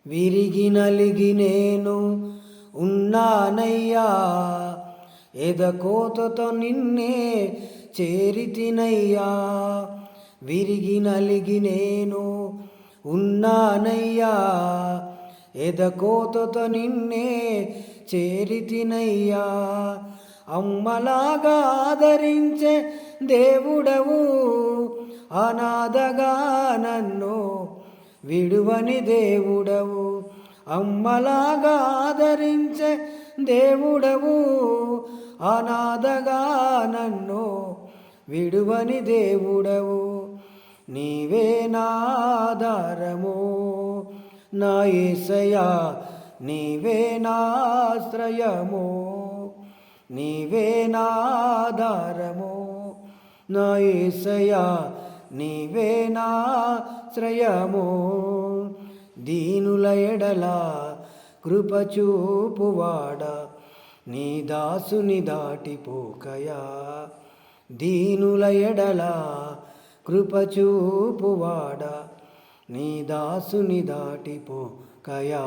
విరిగి నలిగి నేను ఉన్నానయ్యా, ఎదకోతతో నిన్నే చేరితినయ్యా. విరిగి నలిగి నేను ఉన్నానయ్యా, ఎదకోతతో నిన్నే చేరితినయ్యా. అమ్మలాగా ఆదరించే దేవుడవు, అనాథగా నన్ను విడువని దేవుడవు. అమ్మలాగా ఆదరించే దేవుడవు, అనాథగా నన్ను విడువని దేవుడవు. నీవే నా ఆధారము నా యేసయ్యా, నీవే నా ఆశ్రయము, నీవే నా ఆధారము నా యేసయ్యా, నీవే నా ఆశ్రయము. దీనుల ఎడల కృపచూపువాడా, నీ దాసుని దాటిపోకయా. దీనుల ఎడల కృపచూపువాడా, నీ దాసుని దాటిపోకయా.